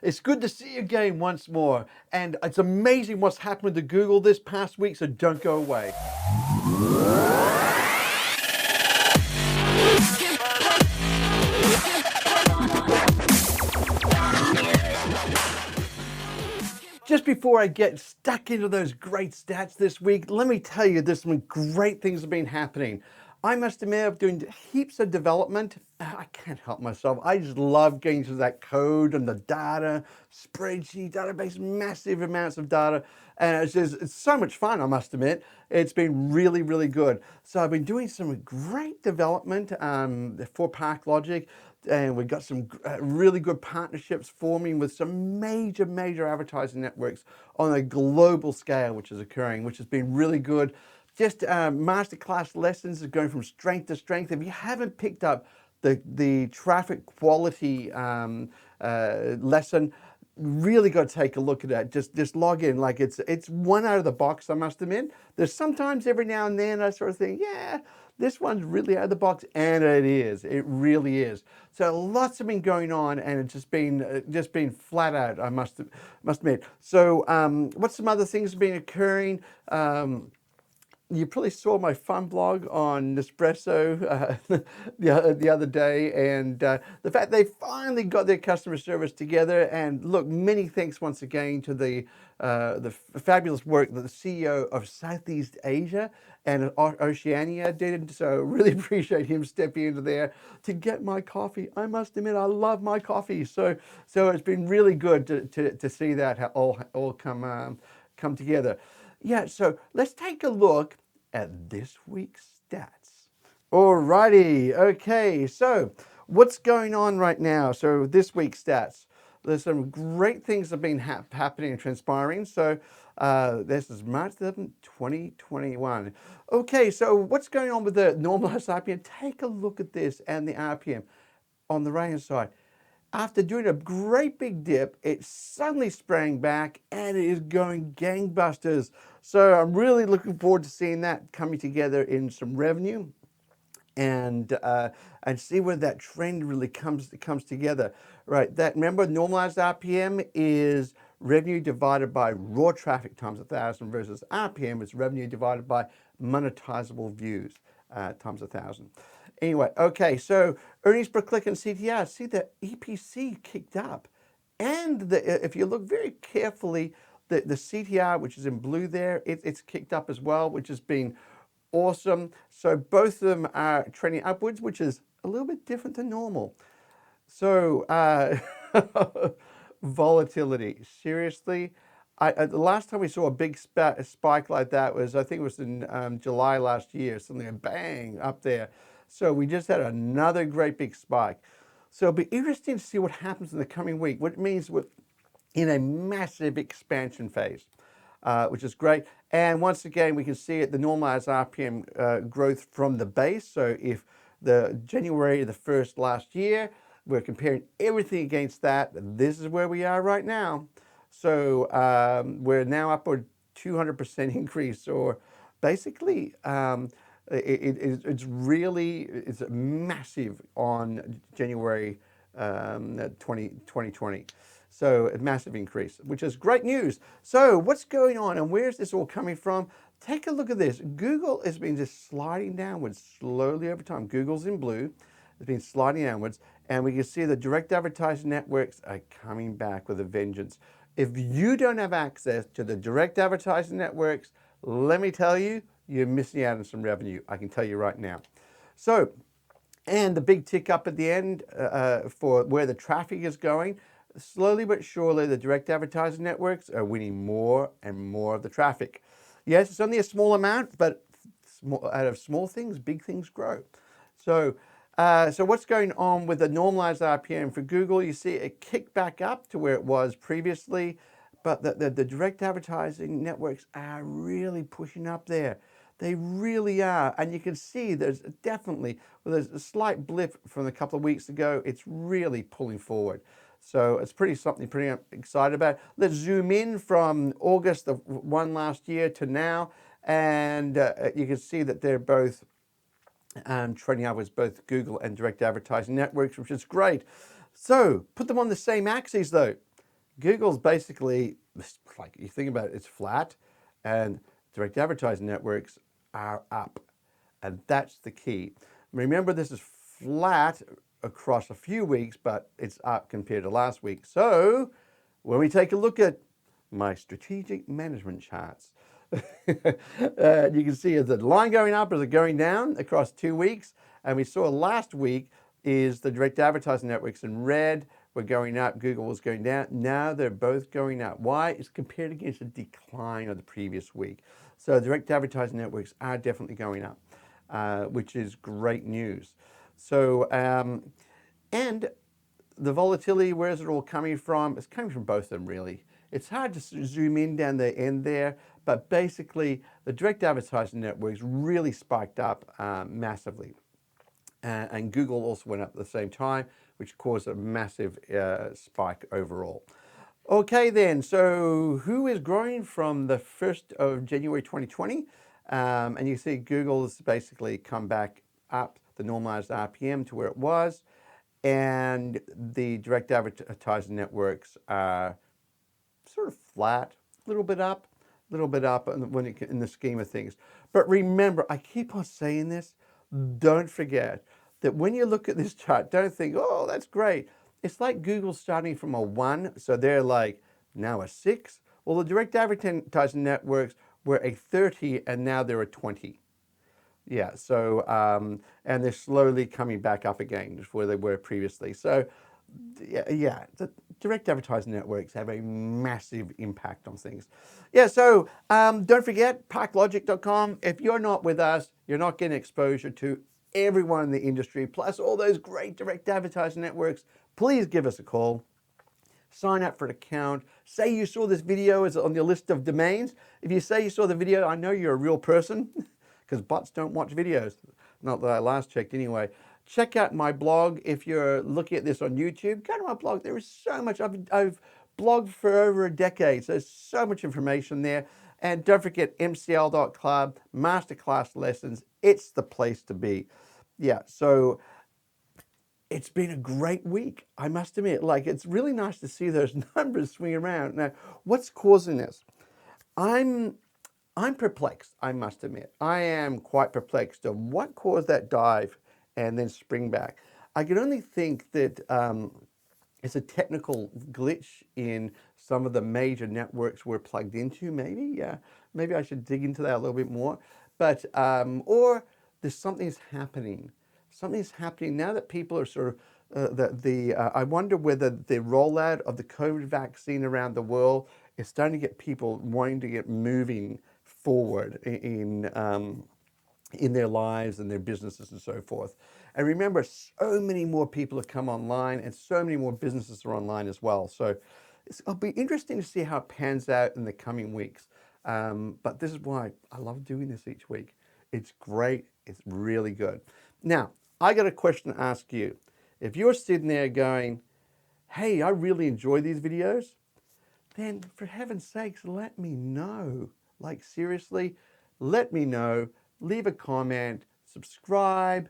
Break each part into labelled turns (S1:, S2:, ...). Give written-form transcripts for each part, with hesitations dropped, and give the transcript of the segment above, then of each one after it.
S1: It's good to see you again once more. And it's amazing what's happened to Google this past week, so don't go away. Just before I get stuck into those great stats this week, let me tell you there's some great things have been happening. I must admit, I'm doing heaps of development. I can't help myself. I just love getting to that code and the data, spreadsheet, database, massive amounts of data. And it's so much fun, I must admit. It's been really, really good. So I've been doing some great development for ParkLogic. And we've got some really good partnerships forming with some major advertising networks on a global scale, which is occurring, which has been really good. Just MasterClass Lessons is going from strength to strength. If you haven't picked up the traffic quality lesson, really got to take a look at that. Just log in. Like it's one out of the box, I must admit. There's sometimes every now and then I sort of think, yeah, this one's really out of the box, and it is. It really is. So lots have been going on, and it's just been flat out, I must admit. So what's some other things have been occurring? You probably saw my fun blog on Nespresso the other day, and the fact they finally got their customer service together. And look, many thanks once again to the fabulous work that the CEO of Southeast Asia and Oceania did. So really appreciate him stepping into there to get my coffee. I must admit, I love my coffee. So it's been really good to see that all come together. Yeah, so let's take a look at this week's stats. Alrighty, okay, so what's going on right now? So this week's stats. There's some great things that have been happening and transpiring. So this is March 11th, 2021. Okay, so what's going on with the normalized RPM? Take a look at this and the RPM on the right-hand side. After doing a great big dip, it suddenly sprang back and it is going gangbusters. So I'm really looking forward to seeing that coming together in some revenue and see where that trend really comes together. Right, that remember normalized RPM is revenue divided by raw traffic times 1,000 versus RPM is revenue divided by monetizable views times 1,000. Anyway, okay, so earnings per click and CTR. See the EPC kicked up. And if you look very carefully, the CTR, which is in blue there, it's kicked up as well, which has been awesome. So both of them are trending upwards, which is a little bit different than normal. So volatility, seriously. The last time we saw a big spike like that was, I think it was in July last year, something like bang up there. So we just had another great big spike. So it'll be interesting to see what happens in the coming week, what it means in a massive expansion phase, which is great. And once again, we can see it, the normalized RPM growth from the base. So if the January the 1st last year, we're comparing everything against that, this is where we are right now. So we're now upward 200% increase, or basically it's massive on January 2020. So a massive increase, which is great news. So what's going on and where's this all coming from? Take a look at this. Google has been just sliding downwards slowly over time. Google's in blue. It's been sliding downwards, and we can see the direct advertising networks are coming back with a vengeance. If you don't have access to the direct advertising networks, let me tell you, you're missing out on some revenue. I can tell you right now. So, and the big tick up at the end for where the traffic is going, slowly but surely the direct advertising networks are winning more and more of the traffic. Yes, it's only a small amount, but out of small things, big things grow. So, so what's going on with the normalized RPM for Google? You see it kicked back up to where it was previously, but the direct advertising networks are really pushing up there. They really are. And you can see there's definitely, well, there's a slight blip from a couple of weeks ago. It's really pulling forward. So it's something pretty excited about. Let's zoom in from August of one last year to now. And you can see that they're both trending upwards, both Google and direct advertising networks, which is great. So put them on the same axes though. Google's basically, like you think about it, it's flat, and direct advertising networks are up. And that's the key. Remember, this is flat across a few weeks, but it's up compared to last week. So when we take a look at my strategic management charts, you can see is the line going up, is it going down across 2 weeks? And we saw last week is the direct advertising networks in red were going up, Google was going down. Now they're both going up. Why? It's compared against a decline of the previous week. So direct advertising networks are definitely going up, which is great news. So, and the volatility, where is it all coming from? It's coming from both of them, really. It's hard to zoom in down the end there, but basically the direct advertising networks really spiked up massively. And Google also went up at the same time, which caused a massive spike overall. Okay then, so who is growing from the 1st of January 2020? And you see Google has basically come back up the normalized RPM to where it was, and the direct advertising networks are sort of flat, a little bit up in the scheme of things. But remember, I keep on saying this, don't forget that when you look at this chart, don't think, oh, that's great. It's like Google starting from a 1, so they're like now a 6. Well, the direct advertising networks were a 30, and now they're a 20. Yeah, so, and they're slowly coming back up again where they were previously. So, yeah, the direct advertising networks have a massive impact on things. Yeah, so don't forget, parklogic.com. If you're not with us, you're not getting exposure to everyone in the industry, plus all those great direct advertising networks. Please give us a call. Sign up for an account. Say you saw this video is on your list of domains. If you say you saw the video, I know you're a real person because bots don't watch videos. Not that I last checked anyway. Check out my blog. If you're looking at this on YouTube, go to my blog. There is so much. I've blogged for over a decade, so there's so much information there. And don't forget MCL.club, MasterClass Lessons. It's the place to be. Yeah, so it's been a great week, I must admit. Like, it's really nice to see those numbers swing around. Now, what's causing this? I'm perplexed, I must admit. I am quite perplexed on what caused that dive and then spring back. I can only think that it's a technical glitch in some of the major networks we're plugged into, maybe. Yeah, maybe I should dig into that a little bit more. But, or there's something's happening. Something's happening now that people are sort of, I wonder whether the rollout of the COVID vaccine around the world is starting to get people wanting to get moving forward in their lives and their businesses and so forth. And remember, so many more people have come online and so many more businesses are online as well. So it'll be interesting to see how it pans out in the coming weeks. But this is why I love doing this each week. It's great. It's really good. Now, I got a question to ask you. If you're sitting there going, hey, I really enjoy these videos, then for heaven's sakes, let me know. Like, seriously, let me know. Leave a comment, subscribe,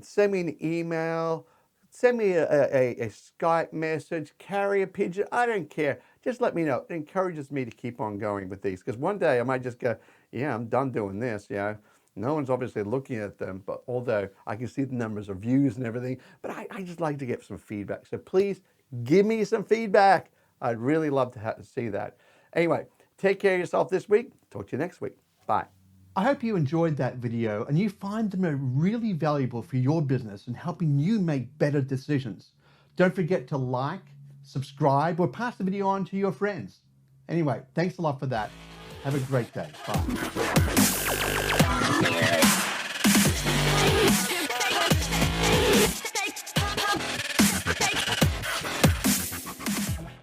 S1: send me an email, send me a Skype message, carrier pigeon, I don't care. Just let me know. It encourages me to keep on going with these, because one day I might just go, yeah, I'm done doing this, you know. No one's obviously looking at them, but although I can see the numbers of views and everything, but I just like to get some feedback. So please give me some feedback. I'd really love to see that. Anyway, take care of yourself this week. Talk to you next week. Bye. I hope you enjoyed that video and you find them really valuable for your business and helping you make better decisions. Don't forget to like, subscribe, or pass the video on to your friends. Anyway, thanks a lot for that. Have a great day. Bye.